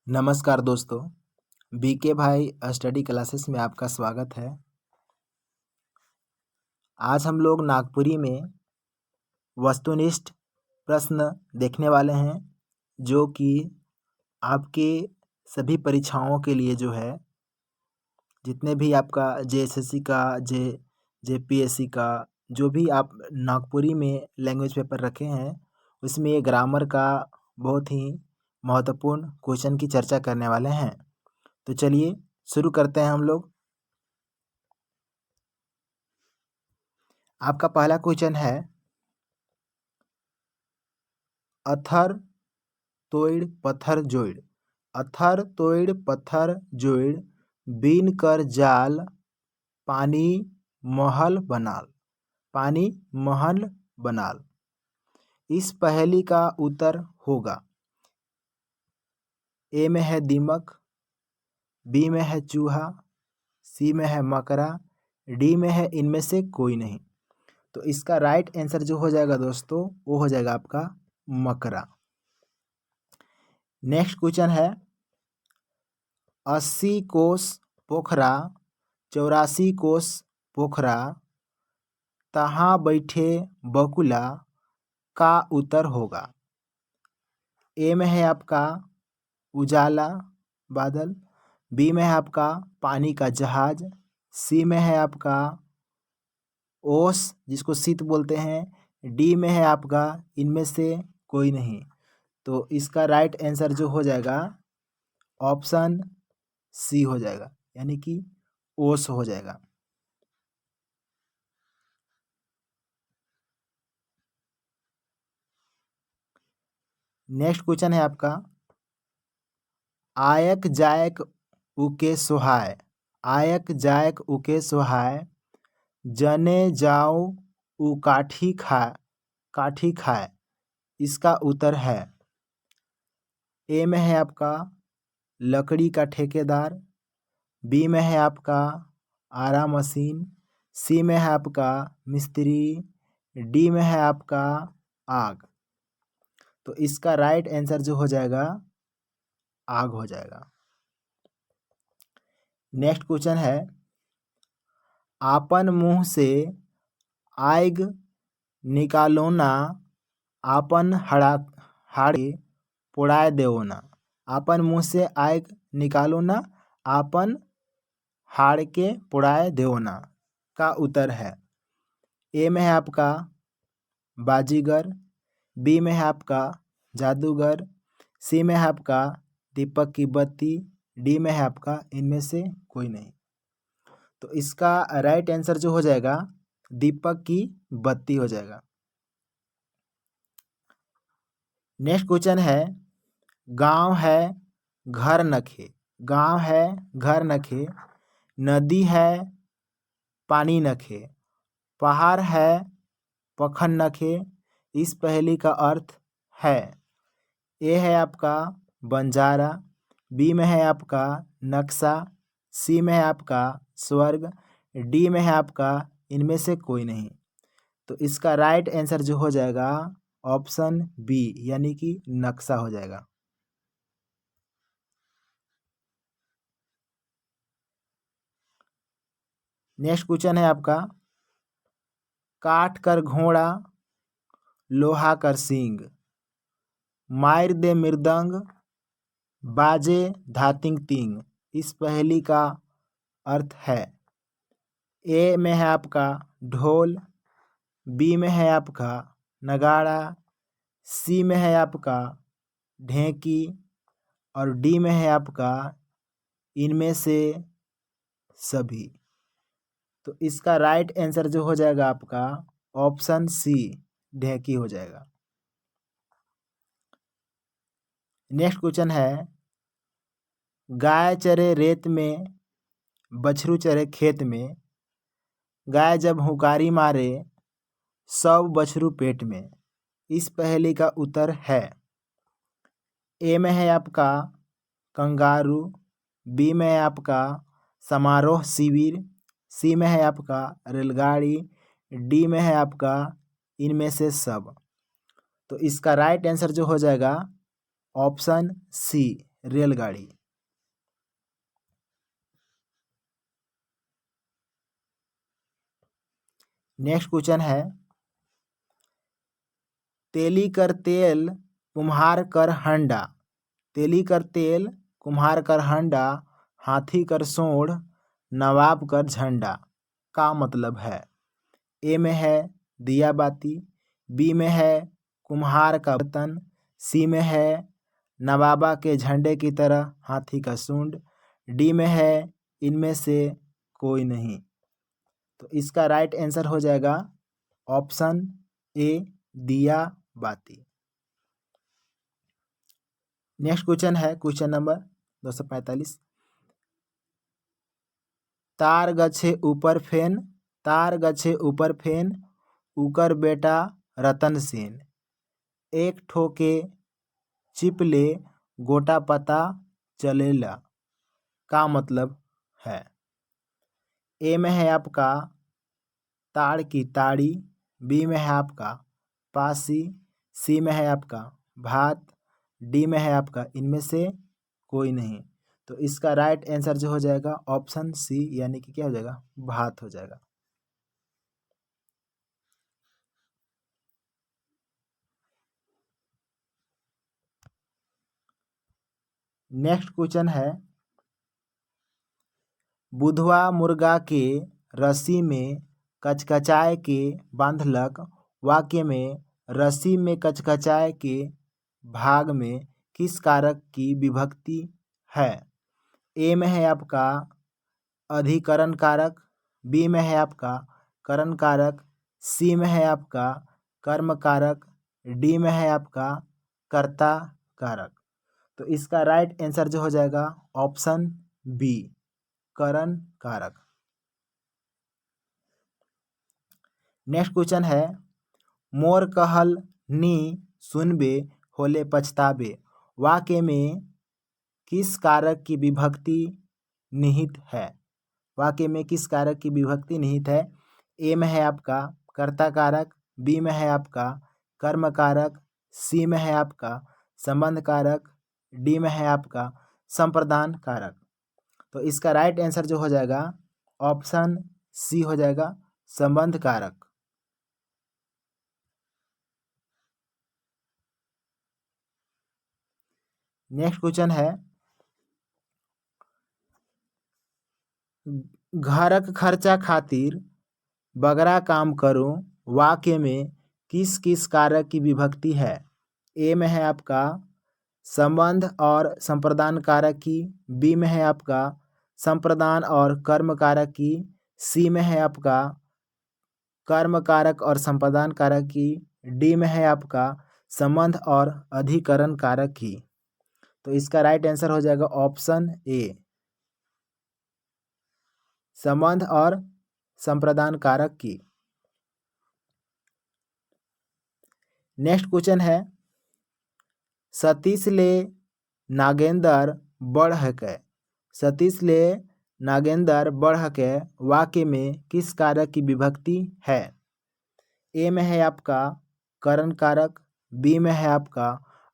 नमस्कार दोस्तों, बीके भाई स्टडी क्लासेस में आपका स्वागत है। आज हम लोग नागपुरी में वस्तुनिष्ठ प्रश्न देखने वाले हैं, जो कि आपके सभी परीक्षाओं के लिए जो है, जितने भी आपका जेएसएससी का, जेपीएससी का, जो भी आप नागपुरी में लैंग्वेज पेपर रखे हैं, उसमें ये ग्रामर का बहुत ही महत्वपूर्ण क्वेश्चन की चर्चा करने वाले हैं। तो चलिए शुरू करते हैं हम लोग। आपका पहला क्वेश्चन है, अथर तोइड़ पत्थर जोइड़। अथर तोइड़ पत्थर जोइड़, बीन कर जाल पानी महल बनाल। पानी महल बनाल। इस पहेली का उत्तर होगा, ए में है दीमक, बी में है चूहा, सी में है मकरा, डी में है इनमें से कोई नहीं। तो इसका राइट आंसर जो हो जाएगा दोस्तों, वो हो जाएगा आपका मकरा। नेक्स्ट क्वेश्चन है, 80 कोस पोखरा 84 कोस पोखरा, तहाँ बैठे बकुला का उत्तर होगा। ए में है आपका उजाला बादल, बी में है आपका पानी का जहाज, सी में है आपका ओस जिसको शीत बोलते हैं, डी में है आपका इनमें से कोई नहीं। तो इसका राइट आंसर जो हो जाएगा ऑप्शन सी हो जाएगा, यानी कि ओस हो जाएगा। नेक्स्ट क्वेश्चन है आपका, आयक जायक उके सोहाय। आयक जायक उके सोहाय, जने जाओ उ काठी खाए। इसका उत्तर है, ए में है आपका लकड़ी का ठेकेदार, बी में है आपका आरा मशीन, सी में है आपका मिस्त्री, डी में है आपका आग। तो इसका राइट आंसर जो हो जाएगा आग हो जाएगा। नेक्स्ट क्वेश्चन है, आपन मुंह से आग निकालो ना, आपन हाड़े पोड़ाए देओ ना। आपन मुंह से आग निकालो ना, आपन हाड़ के पोड़ाए देओ ना का उत्तर है, ए में है आपका बाजीगर, बी में है आपका जादूगर, सी में है आपका दीपक की बत्ती, डी में है आपका इनमें से कोई नहीं। तो इसका राइट आंसर जो हो जाएगा दीपक की बत्ती हो जाएगा। नेक्स्ट क्वेश्चन है, गांव है घर नखे। गांव है घर नखे, नदी है पानी नखे, पहाड़ है पखन नखे। इस पहेली का अर्थ है, ए है आपका बंजारा, बी में है आपका नक्शा, सी में है आपका स्वर्ग, डी में है आपका इनमें से कोई नहीं। तो इसका राइट आंसर जो हो जाएगा ऑप्शन बी, यानी कि नक्शा हो जाएगा। नेक्स्ट क्वेश्चन है आपका, काट कर घोड़ा लोहा कर सींग, मार दे मृदंग बाजे धातिंग तिंग। इस पहेली का अर्थ है, ए में है आपका ढोल, बी में है आपका नगाड़ा, सी में है आपका ढेंकी, और डी में है आपका इनमें से सभी। तो इसका राइट आंसर जो हो जाएगा आपका ऑप्शन सी, ढेंकी हो जाएगा। नेक्स्ट क्वेश्चन है, गाय चरे रेत में बछरू चरे खेत में, गाय जब हुंकारी मारे सब बछरू पेट में। इस पहेली का उत्तर है, ए में है आपका कंगारू, बी में है आपका समारोह शिविर, सी में है आपका रेलगाड़ी, डी में है आपका इनमें से सब। तो इसका राइट आंसर जो हो जाएगा ऑप्शन सी, रेलगाड़ी। नेक्स्ट क्वेश्चन है, तेली कर तेल कुम्हार कर हंडा, तेली कर तेल कुम्हार कर हंडा, हाथी कर सोंढ़ नवाब कर झंडा का मतलब है? ए में है दिया बाती, बी में है कुम्हार का बर्तन, सी में है नवाबा के झंडे की तरह हाथी का सूंड, डी में है इनमें से कोई नहीं। तो इसका राइट आंसर हो जाएगा ऑप्शन ए दिया बाती। नेक्स्ट क्वेश्चन है क्वेश्चन नंबर 245, तार गछे ऊपर फेन, तार गछे ऊपर फेन, उकर बेटा रतन सेन, एक ठोके चिपले गोटा पता चलेला का मतलब है? ए में है आपका ताड़ की ताड़ी, बी में है आपका पासी, सी में है आपका भात, डी में है आपका इनमें से कोई नहीं। तो इसका राइट आंसर जो हो जाएगा ऑप्शन सी, यानी कि क्या हो जाएगा, भात हो जाएगा। नेक्स्ट क्वेश्चन है, बुधवा मुर्गा के रस्सी में कचकचाए के बांधलक, वाक्य में रस्सी में कचकचाए के भाग में किस कारक की विभक्ति है? ए में है आपका अधिकरण कारक, बी में है आपका करण कारक, सी में है आपका कर्म कारक, डी में है आपका कर्ता कारक। तो इसका राइट आंसर जो हो जाएगा ऑप्शन बी करण कारक। नेक्स्ट क्वेश्चन है, मोर कहल नी सुनबे होले पछताबे, वाक्य में किस कारक की विभक्ति निहित है? वाक्य में किस कारक की विभक्ति निहित है? ए में है आपका कर्ता कारक, बी में है आपका कर्म कारक, सी में है आपका संबंध कारक, डी में है आपका संप्रदान कारक। तो इसका राइट आंसर जो हो जाएगा ऑप्शन सी हो जाएगा संबंध कारक। नेक्स्ट क्वेश्चन है, घरक खर्चा खातिर बगरा काम करूं, वाक्य में किस किस कारक की विभक्ति है? ए में है आपका संबंध और संप्रदान कारक की, बी में है आपका संप्रदान और कर्म कारक की, सी में है आपका कर्म कारक और संप्रदान कारक की, डी में है आपका संबंध और अधिकरण कारक की। तो इसका राइट आंसर हो जाएगा ऑप्शन ए संबंध और संप्रदान कारक की। नेक्स्ट क्वेश्चन है, सतीश ले नागेंद्र बढ़के, सतीश ले नागेंद्र बढ़के वाक्य में किस कारक की विभक्ति है? ए में है आपका करण कारक, बी में है आपका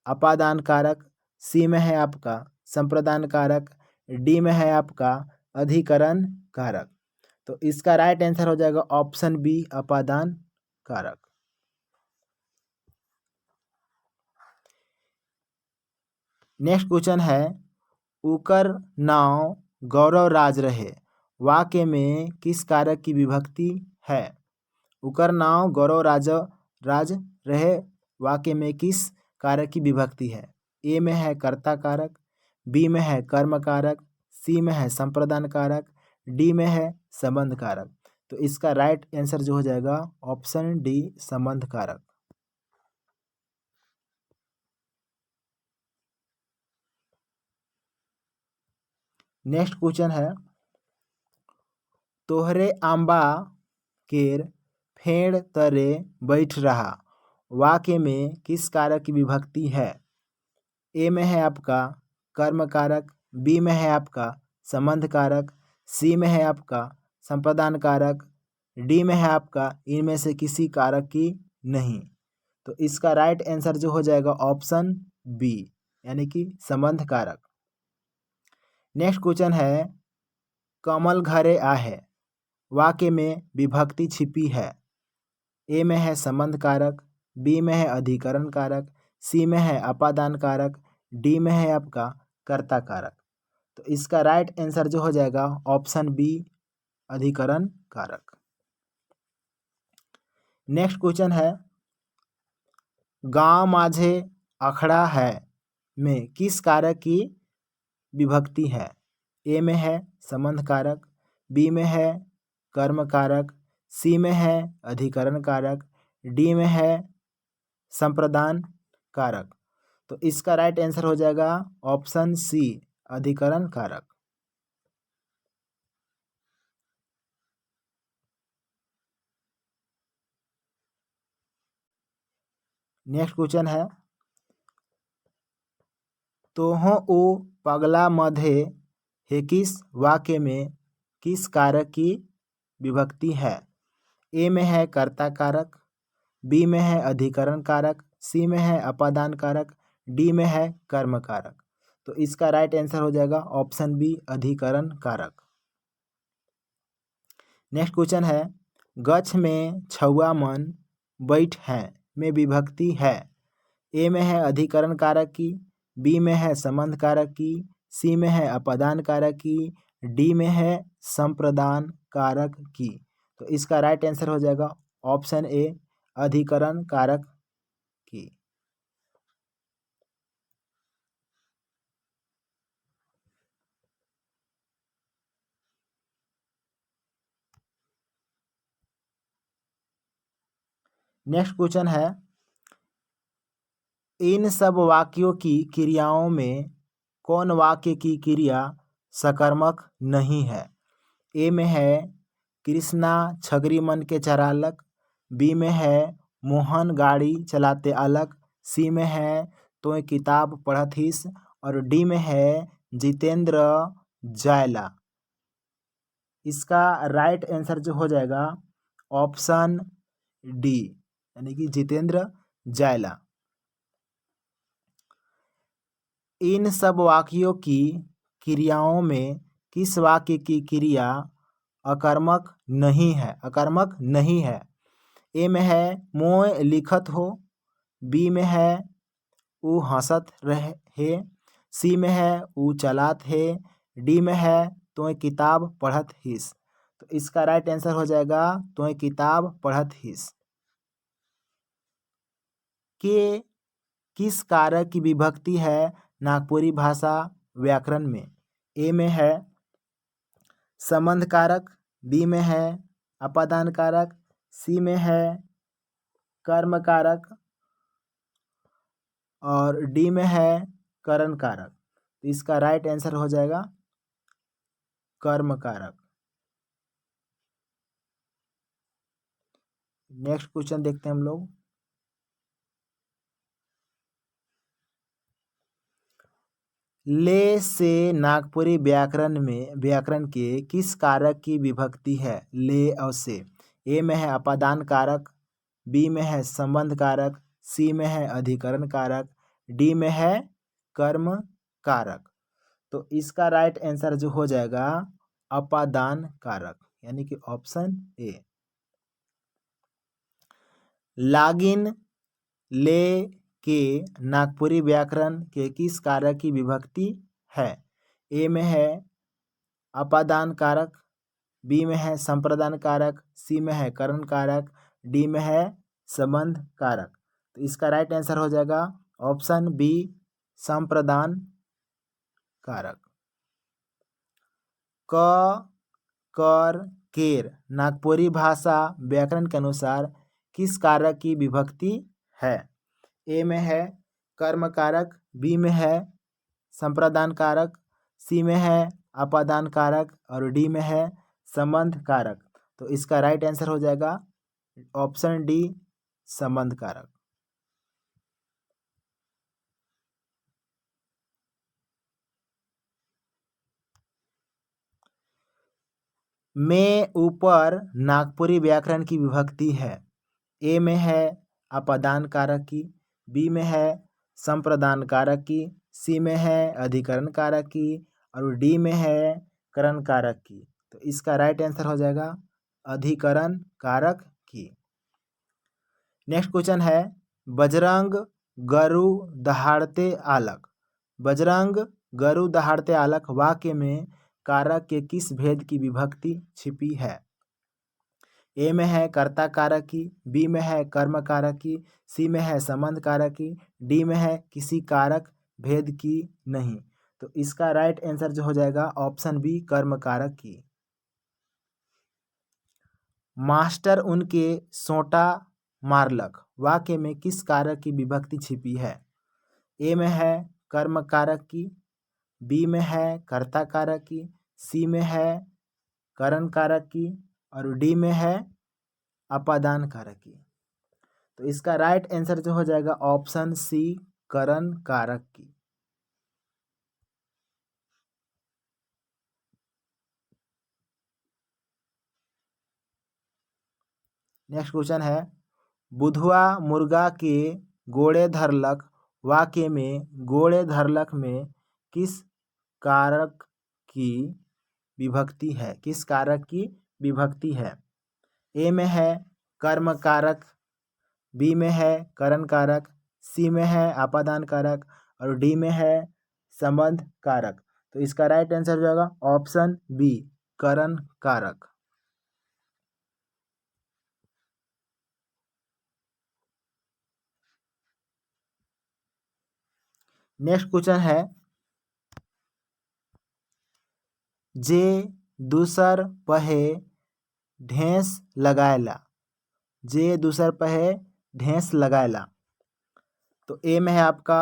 अपादान कारक, सी में है आपका संप्रदान कारक, डी में है आपका अधिकरण कारक। तो इसका राइट आंसर हो जाएगा ऑप्शन बी अपादान कारक। नेक्स्ट क्वेश्चन है, उकर नाव गौरव राज रहे, वाक्य में किस कारक की विभक्ति है? उकर नाव गौरव राज रहे वाक्य में किस कारक की विभक्ति है? ए में है कर्ता कारक, बी में है कर्म कारक, सी में है संप्रदान कारक, डी में है संबंध कारक। तो इसका राइट आंसर जो हो जाएगा ऑप्शन डी संबंध कारक। नेक्स्ट क्वेश्चन है, तोहरे आंबा केर फेड़ तरे बैठ रहा, वाक्य में किस कारक की विभक्ति है? ए में है आपका कर्म कारक, बी में है आपका संबंध कारक, सी में है आपका संप्रदान कारक, डी में है आपका इनमें से किसी कारक की नहीं। तो इसका राइट आंसर जो हो जाएगा ऑप्शन बी यानी कि संबंध कारक। नेक्स्ट क्वेश्चन है कमल घरे आहे वाक्य में विभक्ति छिपी है। ए में है संबंध कारक, बी में है अधिकरण कारक, सी में है अपादान कारक, डी में है आपका कर्ता कारक। तो इसका राइट आंसर जो हो जाएगा ऑप्शन बी अधिकरण कारक। नेक्स्ट क्वेश्चन है गांव माझे अखड़ा है में किस कारक की विभक्ति है। ए में है संबंध कारक, बी में है कर्म कारक, सी में है अधिकरण कारक, डी में है संप्रदान कारक। तो इसका राइट आंसर हो जाएगा ऑप्शन सी अधिकरण कारक। नेक्स्ट क्वेश्चन है तोह ओ पगला मधे हेकिस वाक्य में किस कारक की विभक्ति है। ए में है कर्ता कारक, बी में है अधिकरण कारक, सी में है अपादान कारक, डी में है कर्म कारक। तो इसका राइट आंसर हो जाएगा ऑप्शन बी अधिकरण कारक। नेक्स्ट क्वेश्चन है गछ में छुआ मन बैठ है में विभक्ति है। ए में है अधिकरण कारक की, बी में है संबंध कारक की, सी में है अपादान कारक की, डी में है संप्रदान कारक की। तो इसका राइट आंसर हो जाएगा ऑप्शन ए अधिकरण कारक की। नेक्स्ट क्वेश्चन है इन सब वाक्यों की क्रियाओं में कौन वाक्य की क्रिया सकर्मक नहीं है। ए में है कृष्णा छगरी मन के चरालक, बी में है मोहन गाड़ी चलाते अलग, सी में है तो किताब पढ़थिस और डी में है जितेंद्र जायला। इसका राइट आंसर जो हो जाएगा ऑप्शन डी यानी कि जितेंद्र जायला। इन सब वाक्यों की क्रियाओं में किस वाक्य की क्रिया अकर्मक नहीं है। ए में है मोय लिखत हो, बी में है ऊ हंसत रहे, सी में है ऊ चलात है, डी में है तो किताब पढ़त हिस। तो इसका राइट आंसर हो जाएगा तो किताब पढ़त हिस। के किस कारक की विभक्ति है नागपुरी भाषा व्याकरण में। ए में है संबंध कारक, बी में है अपादान कारक, सी में है कर्म कारक और डी में है करण कारक। तो इसका राइट आंसर हो जाएगा कर्म कारक। नेक्स्ट क्वेश्चन देखते हैं हम लोग। ले से नागपुरी व्याकरण के किस कारक की विभक्ति है ले और से। ए में है अपादान कारक, बी में है संबंध कारक, सी में है अधिकरण कारक, डी में है कर्म कारक। तो इसका राइट आंसर जो हो जाएगा अपादान कारक यानी कि ऑप्शन ए। लागिन ले के नागपुरी व्याकरण के किस कारक की विभक्ति है। ए में है अपादान कारक, बी में है संप्रदान कारक, सी में है करण कारक, डी में है संबंध कारक। तो इसका राइट आंसर हो जाएगा ऑप्शन बी संप्रदान कारक। क कर केर नागपुरी भाषा व्याकरण के अनुसार किस कारक की विभक्ति है। ए में है कर्म कारक, बी में है संप्रदान कारक, सी में है अपादान कारक और डी में है संबंध कारक। तो इसका राइट आंसर हो जाएगा ऑप्शन डी संबंध कारक। में ऊपर नागपुरी व्याकरण की विभक्ति है। ए में है अपादान कारक की, बी में है संप्रदान कारक की, सी में है अधिकरण कारक की और डी में है करण कारक की। तो इसका राइट आंसर हो जाएगा अधिकरण कारक की। नेक्स्ट क्वेश्चन है बजरंग गरु दहाड़ते आलक। बजरंग गरु दहाड़ते आलक वाक्य में कारक के किस भेद की विभक्ति छिपी है? ए में है कर्ता कारक की, बी में है कर्म कारक की, सी में है संबंध कारक की, डी में है किसी कारक भेद की नहीं। तो इसका राइट आंसर जो हो जाएगा ऑप्शन बी कर्म कारक की। मास्टर उनके सोंटा मारलक वाक्य में किस कारक की विभक्ति छिपी है? ए में है कर्म कारक की, बी में है कर्ता कारक की, सी में है करण कारक की और डी में है अपादान कारक की। तो इसका राइट आंसर जो हो जाएगा ऑप्शन सी करण कारक की। नेक्स्ट क्वेश्चन है बुधवा मुर्गा के गोड़े धरलक वाक्य में गोड़े धरलक में किस कारक की विभक्ति है? किस कारक की विभक्ति है? ए में है कर्म कारक, बी में है करण कारक, सी में है अपादान कारक और डी में है संबंध कारक। तो इसका राइट आंसर हो जाएगा ऑप्शन बी करण कारक। नेक्स्ट क्वेश्चन है जे दूसर पहे ढेंस लगायला। जे दूसर पहे ढेंस लगायला। तो ए में है आपका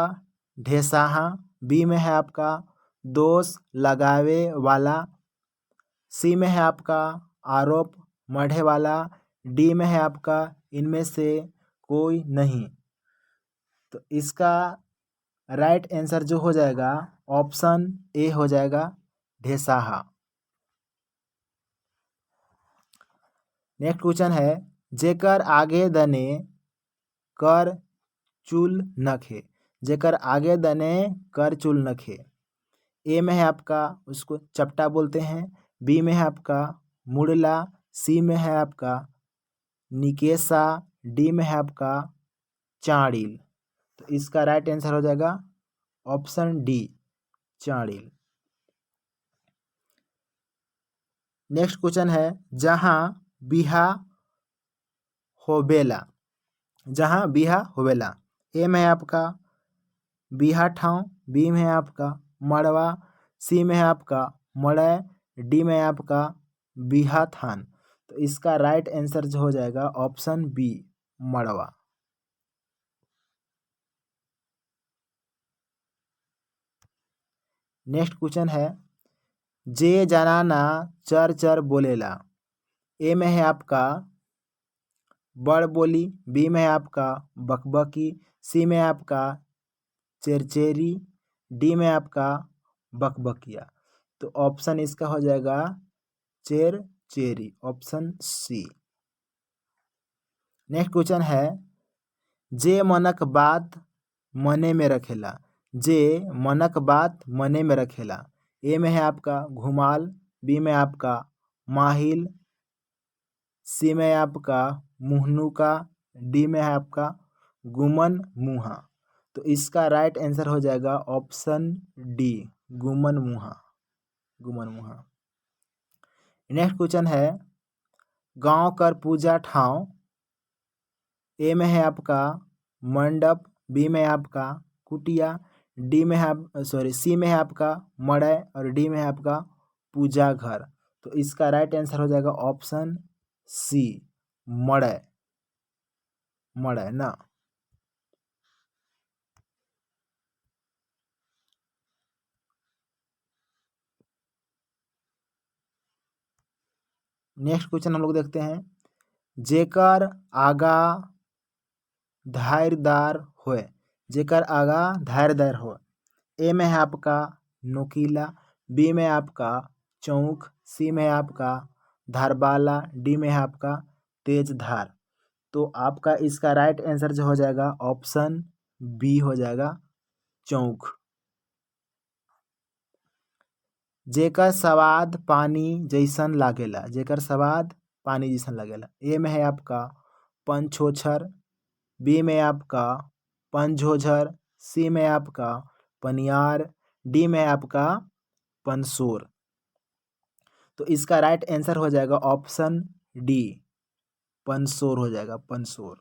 ढेसाहा, बी में है आपका दोष लगावे वाला, सी में है आपका आरोप मढ़े वाला, डी में है आपका इनमें से कोई नहीं। तो इसका राइट आंसर जो हो जाएगा ऑप्शन ए हो जाएगा ढेसाहा। नेक्स्ट क्वेश्चन है जेकर आगे दने कर चूल नखे। जेकर आगे दने कर चूल नखे। ए में है आपका उसको चपटा बोलते हैं, बी में है आपका मुड़ला, सी में है आपका निकेसा, डी में है आपका चाड़िल। तो इसका राइट आंसर हो जाएगा ऑप्शन डी चाड़िल। नेक्स्ट क्वेश्चन है जहाँ बिहा होबेला। जहाँ बिहा होबेला। ए में है आपका बिहा ठाव, बी में है आपका मड़वा, सी में है आपका मड़य, डी में है आपका बिहा थान। तो इसका राइट आंसर जो हो जाएगा ऑप्शन बी मड़वा। नेक्स्ट क्वेश्चन है जे जनाना चर चर बोलेला। ए में है आपका बड़ बोली, बी में है आपका बकबकी, सी में है आपका चेरचेरी, डी में आपका बकबकिया। तो ऑप्शन इसका हो जाएगा चेरचेरी ऑप्शन सी। नेक्स्ट क्वेश्चन है जे मनक बात मने में रखेला। जे मनक बात मने में रखेला। ए में है आपका घुमाल, बी में आपका माहिल, सी में आपका मुहनुका, डी में है आपका गुमन मुहा। तो इसका राइट आंसर हो जाएगा ऑप्शन डी गुमन मुहा। गुमन मुहा। नेक्स्ट क्वेश्चन है गांव कर पूजा ठाव। ए में है आपका मंडप, बी में आपका कुटिया, डी में है सी में है आपका मड़य और डी में है आपका पूजा घर। तो इसका राइट आंसर हो जाएगा ऑप्शन सी मड़य। मड़य ना। नेक्स्ट क्वेश्चन हम लोग देखते हैं जेकर आगा धारदार होए। जेकर आगा धारदार हो। ए में है आपका नोकीला, बी में आपका चौक, सी में आपका धारबाला, डी में है आपका तेज धार। तो आपका इसका राइट आंसर जो हो जाएगा ऑप्शन बी हो जाएगा चौक। जेकर स्वाद पानी जैसन लागेला, जेकर स्वाद पानी जैसन लागेला। ए में है आपका पंचोछर, बी में आपका पंझोझर, सी में आपका पनियार, डी में आपका पनसोर। तो इसका राइट आंसर हो जाएगा ऑप्शन डी, पनसोर हो जाएगा, पनसोर।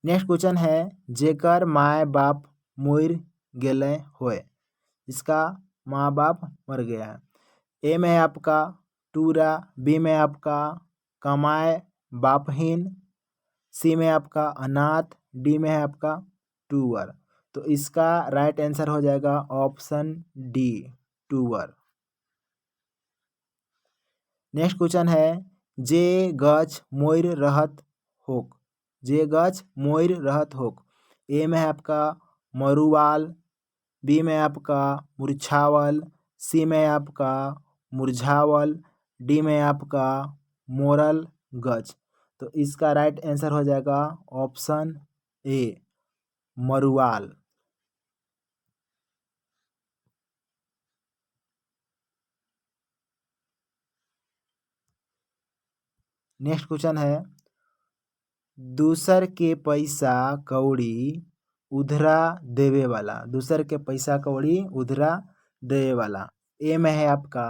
नेक्स्ट क्वेश्चन है जेकर माय बाप मोर गेले होए, इसका माँ बाप मर गया है। ए में है आपका टूरा, बी में आपका कमाए बापहीन, सी में आपका अनाथ, डी में है आपका टूअर। तो इसका राइट आंसर हो जाएगा ऑप्शन डी, टूअर। नेक्स्ट क्वेश्चन है जे गच मोर रहत होक, जे गच मोर रहत होक। ए में है आपका मरुवाल, बी में आपका मुरछावल, सी में आपका मुरझावल, डी में आपका मोरल गच। तो इसका राइट आंसर हो जाएगा ऑप्शन ए, मरुवाल। नेक्स्ट क्वेश्चन है दूसर के पैसा कौड़ी उधरा देवे वाला, दूसर के पैसा कौड़ी उधरा देवे वाला। ए में है आपका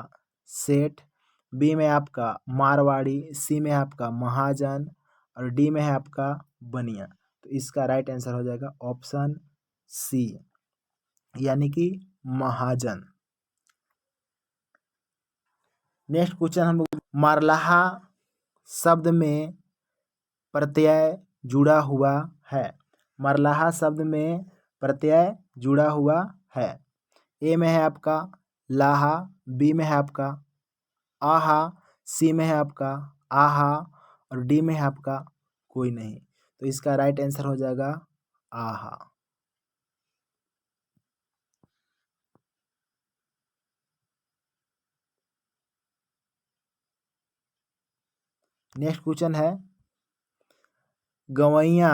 सेठ, बी में आपका मारवाड़ी, सी में आपका महाजन और डी में है आपका बनिया। तो इसका राइट आंसर हो जाएगा ऑप्शन सी, यानी कि महाजन। नेक्स्ट क्वेश्चन हम मारलाहा शब्द में प्रत्यय जुड़ा हुआ है, मरलाहा शब्द में प्रत्यय जुड़ा हुआ है। ए में है आपका लाहा, बी में है आपका आहा, सी में है आपका आहा और डी में है आपका कोई नहीं। तो इसका राइट आंसर हो जाएगा आहा। नेक्स्ट क्वेश्चन है गवैया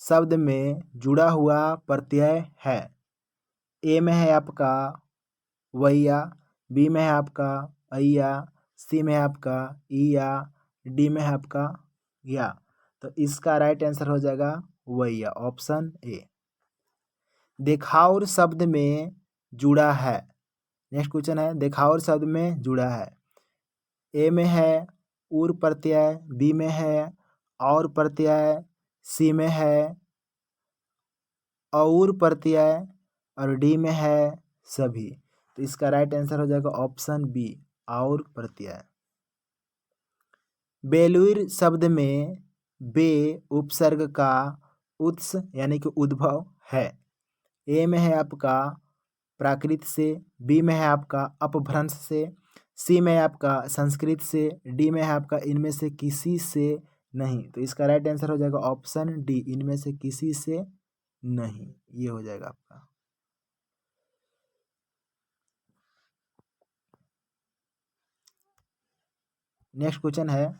शब्द में जुड़ा हुआ प्रत्यय है। ए में है आपका वैया, बी में है आपका अय्या, सी में है आपका ईया, डी में है आपका या। तो इसका राइट आंसर हो जाएगा वैया, ऑप्शन ए। देखाउर शब्द में जुड़ा है। नेक्स्ट क्वेश्चन है देखाउर शब्द में जुड़ा है। ए में है उर प्रत्यय, बी में है और प्रत्यय, सी में है और प्रत्यय और डी में है सभी। तो इसका राइट आंसर हो जाएगा ऑप्शन बी, और प्रत्यय। बेलूर शब्द में बे उपसर्ग का उत्स यानी कि उद्भव है। ए में है आपका प्राकृत से, बी में है आपका अपभ्रंश से, सी में है आपका संस्कृत से, डी में है आपका इनमें से किसी से नहीं। तो इसका राइट आंसर हो जाएगा ऑप्शन डी, इनमें से किसी से नहीं, ये हो जाएगा आपका। नेक्स्ट क्वेश्चन है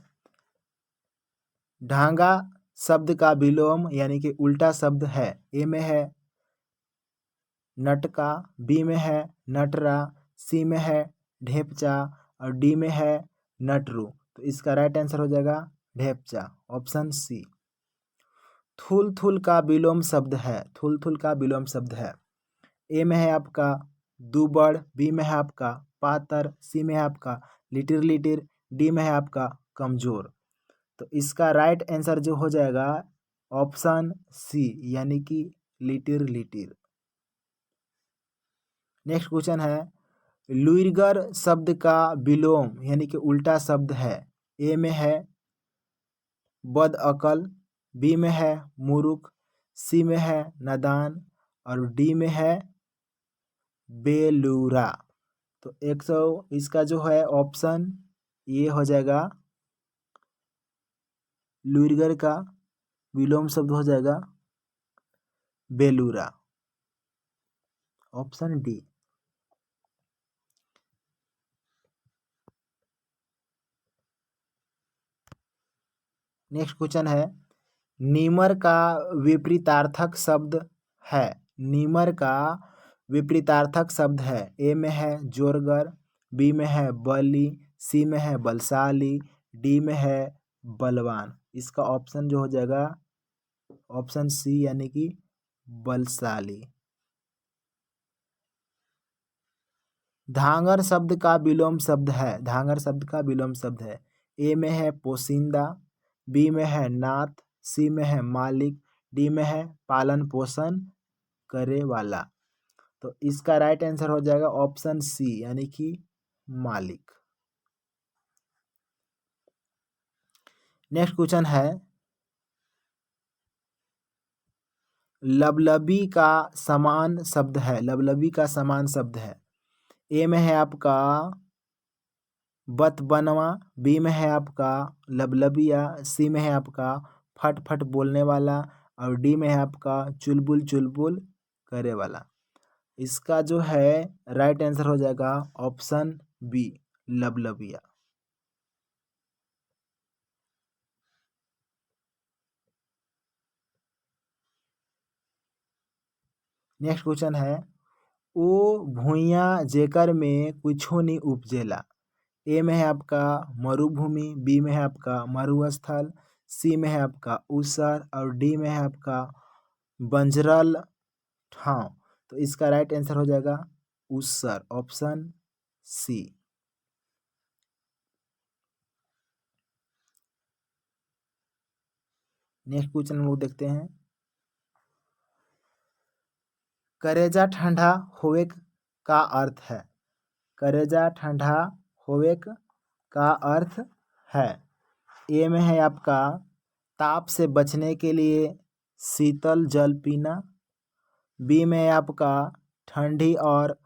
ढांगा शब्द का विलोम यानी कि उल्टा शब्द है। ए में है नटका, बी में है नटरा, सी में है ढेपचा और डी में है नटरू। तो इसका राइट आंसर हो जाएगा ढेपचा, ऑप्शन सी। थुल थुल का विलोम शब्द है, थुल थुल का विलोम शब्द है। ए में है आपका दुबड़, बी में है आपका पातर, सी में है आपका लिटिर लिटिर, डी में है आपका कमजोर। तो इसका राइट आंसर जो हो जाएगा ऑप्शन सी, यानी कि लिटिर लिटिर। नेक्स्ट क्वेश्चन है लुइगर शब्द का विलोम यानी कि उल्टा शब्द है। ए में है बदअकल, बी में है मूर्ख, सी में है नादान और डी में है बेलूरा। तो 100 इसका जो है ऑप्शन ये हो जाएगा, लुइगर का विलोम शब्द हो जाएगा बेलूरा, ऑप्शन डी। नेक्स्ट क्वेश्चन है नीमर का विपरीतार्थक शब्द है। नीमर का विपरीतार्थक शब्द है। ए में है जोरगर, बी में है बली, सी में है बलशाली, डी में है बलवान। इसका ऑप्शन जो हो जाएगा ऑप्शन सी यानी कि बलशाली। धांगर शब्द का विलोम शब्द है। धांगर शब्द का विलोम शब्द है। ए में है पोशिंदा, बी में है नाथ, सी में है मालिक, डी में है पालन पोषण करे वाला। तो इसका राइट आंसर हो जाएगा ऑप्शन सी यानी कि मालिक। नेक्स्ट क्वेश्चन है लबलबी का समान शब्द है। लबलबी का समान शब्द है। ए में है आपका बतबनवा, बी में है आपका लबलबिया, सी में है आपका फट फट बोलने वाला और डी में है आपका चुलबुल चुलबुल करे वाला। इसका जो है राइट आंसर हो जाएगा ऑप्शन बी लबलबिया। नेक्स्ट क्वेश्चन है ओ भूइयां जेकर में कुछो नहीं उपजेला। ए में है आपका मरुभूमि, बी में है आपका मरुस्थल, सी में है आपका ऊसर और डी में है आपका बंजरल ठाव। तो इसका राइट आंसर हो जाएगा ऊसर ऑप्शन सी। नेक्स्ट क्वेश्चन हम लोग देखते हैं करेजा ठंडा होवे का अर्थ है। करेजा ठंडा होवे का अर्थ है। ए में है आपका ताप से बचने के लिए शीतल जल पीना, बी में है आपका ठंडी और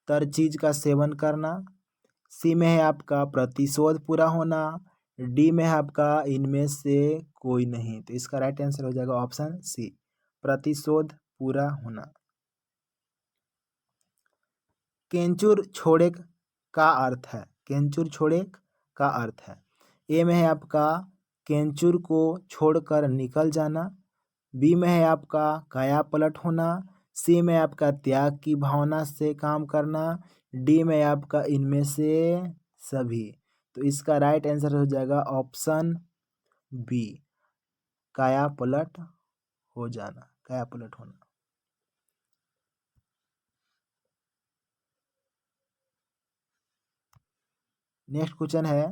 तर चीज का सेवन करना, सी में है आपका प्रतिशोध पूरा होना, डी में है आपका इनमें से कोई नहीं। तो इसका राइट आंसर हो जाएगा ऑप्शन सी प्रतिशोध पूरा होना। केंचुर छोड़े का अर्थ है। केंचुर छोड़े का अर्थ है। ए में है आपका केंचुर को छोड़कर निकल जाना, बी में है आपका काया पलट होना, सी में आपका त्याग की भावना से काम करना, डी में आपका इनमें से सभी। तो इसका राइट आंसर हो जाएगा ऑप्शन बी काया पलट हो जाना, काया पलट होना। नेक्स्ट क्वेश्चन है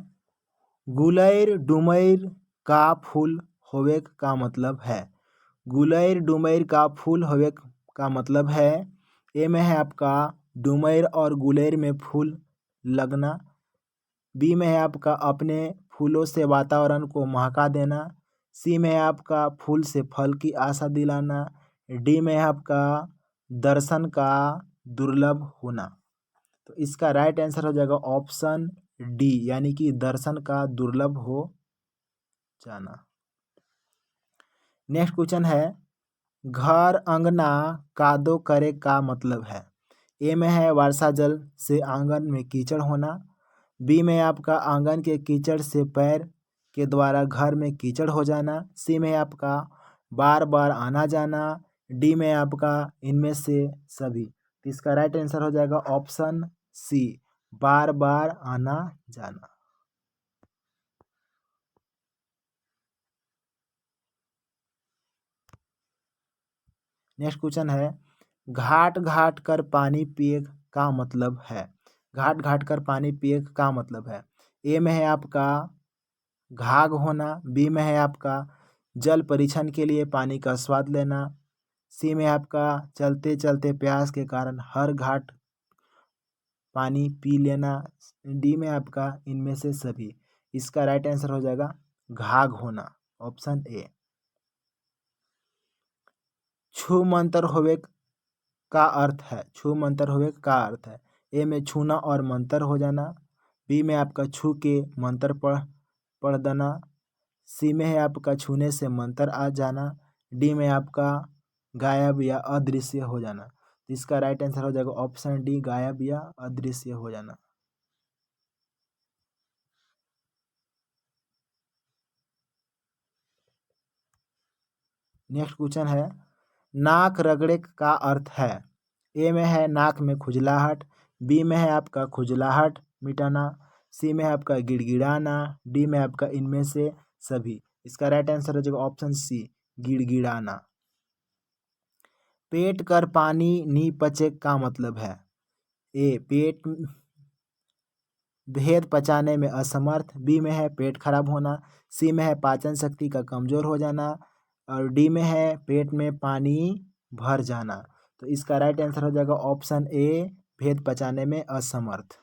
गुलैर डुमैर का फूल होवे का मतलब है। गुलैर डुमैर का फूल होवे का मतलब है। ए में है आपका डुमैर और गुलैर में फूल लगना, बी में है आपका अपने फूलों से वातावरण को महका देना, सी में है आपका फूल से फल की आशा दिलाना, डी में है आपका दर्शन का दुर्लभ होना। तो इसका राइट आंसर हो जाएगा ऑप्शन डी यानी कि दर्शन का दुर्लभ हो जाना। नेक्स्ट क्वेश्चन है घर अंगना कादो करे का मतलब है। ए में है वर्षा जल से आंगन में कीचड़ होना, बी में आपका आंगन के कीचड़ से पैर के द्वारा घर में कीचड़ हो जाना, सी में आपका बार बार आना जाना, डी में आपका इनमें से सभी। तो इसका राइट आंसर हो जाएगा ऑप्शन सी बार बार आना जाना। नेक्स्ट क्वेश्चन है घाट घाट कर पानी पिए का मतलब है। घाट घाट कर पानी पिए का मतलब है। ए में है आपका घाघ होना, बी में है आपका जल परीक्षण के लिए पानी का स्वाद लेना, सी में आपका चलते चलते प्यास के कारण हर घाट पानी पी लेना, डी में आपका इनमें से सभी। इसका राइट आंसर हो जाएगा घाघ होना ऑप्शन ए। छू मंतर होवे का अर्थ है। छू मंतर होवे का अर्थ है। ए में छूना और मंतर हो जाना, बी में आपका छू के मंत्र पढ़ देना, सी में है आपका छूने से मंत्र आ जाना, डी में आपका गायब या अदृश्य हो जाना। तो इसका राइट आंसर हो जाएगा ऑप्शन डी गायब या अदृश्य हो जाना। नेक्स्ट क्वेश्चन है नाक रगड़े का अर्थ है। ए में है नाक में खुजलाहट, बी में है आपका खुजलाहट मिटाना, सी में है आपका गिड़गिड़ाना, डी में आपका इनमें से सभी। इसका राइट आंसर हो जाएगा ऑप्शन सी, गिड़गिड़ाना। पेट कर पानी नी पचे का मतलब है, ए पेट भेद पचाने में असमर्थ, बी में है पेट खराब होना, सी में है पाचन शक्ति का कमजोर हो जाना, और डी में है पेट में पानी भर जाना। तो इसका राइट आंसर हो जाएगा ऑप्शन ए, भेद पचाने में असमर्थ।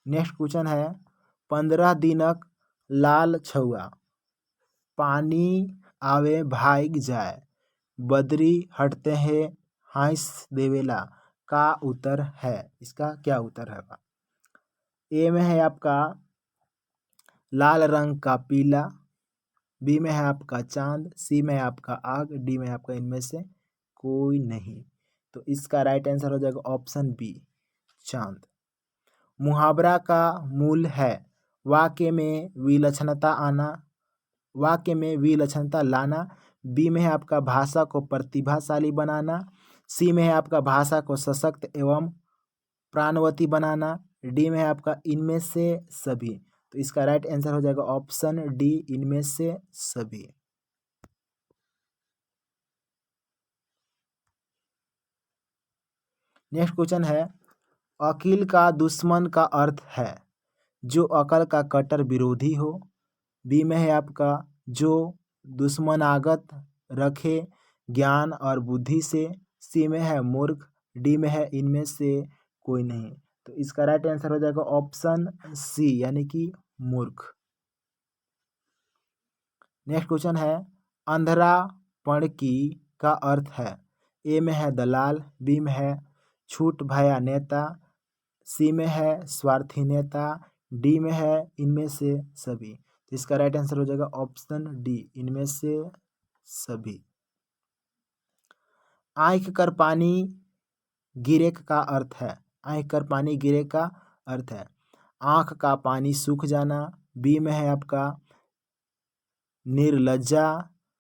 नेक्स्ट क्वेश्चन है 15 दिनक लाल छुआ पानी आवे भाग जाए बदरी हटते हैं हंस देवेला का उत्तर है। इसका क्या उत्तर है? ए में है आपका लाल रंग का पीला, बी में है आपका चांद, सी में है आपका आग, डी में है आपका इनमें से कोई नहीं। तो इसका राइट आंसर हो जाएगा ऑप्शन बी, चांद। मुहावरा का मूल है वाक्य में विलक्षणता आना, वाक्य में विलक्षणता लाना, बी में है आपका भाषा को प्रतिभाशाली बनाना, सी में है आपका भाषा को सशक्त एवं प्राणवती बनाना, डी में है आपका इनमें से सभी। तो इसका राइट आंसर हो जाएगा ऑप्शन डी, इनमें से सभी। नेक्स्ट क्वेश्चन है अकील का दुश्मन का अर्थ है जो अकल का कट्टर विरोधी हो, बी में है आपका जो दुश्मनागत रखे ज्ञान और बुद्धि से, सी में है मूर्ख, डी में है इनमें से कोई नहीं। तो इसका राइट आंसर हो जाएगा ऑप्शन सी, यानी कि मूर्ख। नेक्स्ट क्वेश्चन है अंधरा पणकी का अर्थ है, ए में है दलाल, बी में है छूट भया नेता, सी में है स्वार्थी नेता, डी में है इनमें से सभी। तो इसका राइट आंसर हो जाएगा ऑप्शन डी, इनमें से सभी। आंख कर पानी गिरे का अर्थ है, आंख कर पानी गिरे का अर्थ है आंख का पानी सूख जाना, बी में है आपका निर्लज्जा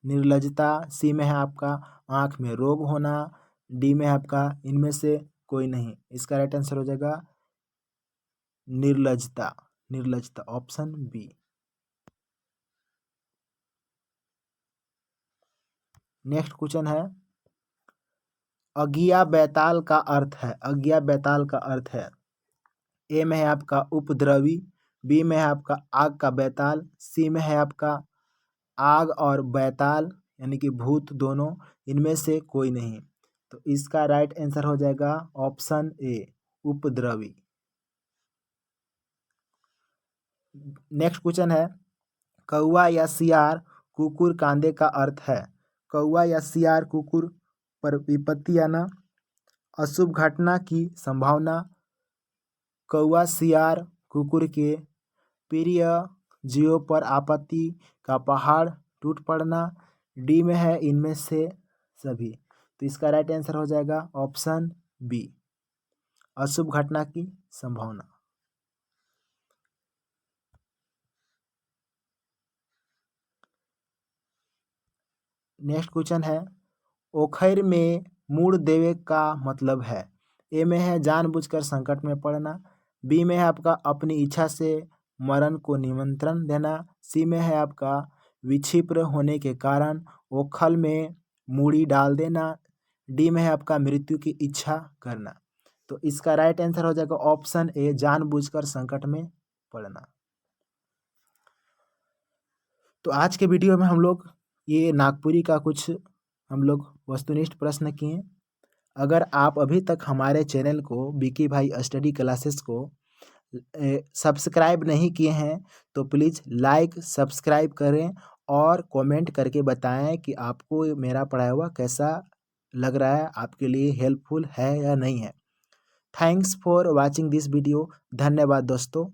निर्लजता, सी में है आपका आंख में रोग होना, डी में है आपका इनमें से कोई नहीं। इसका राइट आंसर हो जाएगा निर्लजता, निर्लजता, ऑप्शन बी। नेक्स्ट क्वेश्चन है अज्ञा बैताल का अर्थ है, अज्ञा बैताल का अर्थ है, ए में है आपका उपद्रवी, बी में है आपका आग का बैताल, सी में है आपका आग और बैताल यानी कि भूत दोनों, इनमें से कोई नहीं। तो इसका राइट आंसर हो जाएगा ऑप्शन ए, उपद्रवी। नेक्स्ट क्वेश्चन है कौवा या सियार कुकुर कांदे का अर्थ है, कौवा या सियार कुकुर पर विपत्ति आना, अशुभ घटना की संभावना, कौवा सियार कुकुर के प्रिय जीवों पर आपत्ति का पहाड़ टूट पड़ना, डी में है इनमें से सभी। तो इसका राइट आंसर हो जाएगा ऑप्शन बी, अशुभ घटना की संभावना। नेक्स्ट क्वेश्चन है ओखैर में मूड़ देवे का मतलब है, ए में है जानबूझकर संकट में पड़ना, बी में है आपका अपनी इच्छा से मरण को निमंत्रण देना, सी में है आपका विक्षिप्र होने के कारण ओखल में मूड़ी डाल देना, डी में है आपका मृत्यु की इच्छा करना। तो इसका राइट आंसर हो जाएगा ऑप्शन ए, जानबूझकर संकट में पड़ना। तो आज के वीडियो में हम लोग ये नागपुरी का कुछ हम लोग वस्तुनिष्ठ प्रश्न किए। अगर आप अभी तक हमारे चैनल को बीके भाई स्टडी क्लासेस को सब्सक्राइब नहीं किए हैं तो प्लीज़ लाइक सब्सक्राइब करें और कमेंट करके बताएं कि आपको मेरा पढ़ाया हुआ कैसा लग रहा है, आपके लिए हेल्पफुल है या नहीं है। Thanks for watching this video. धन्यवाद दोस्तों।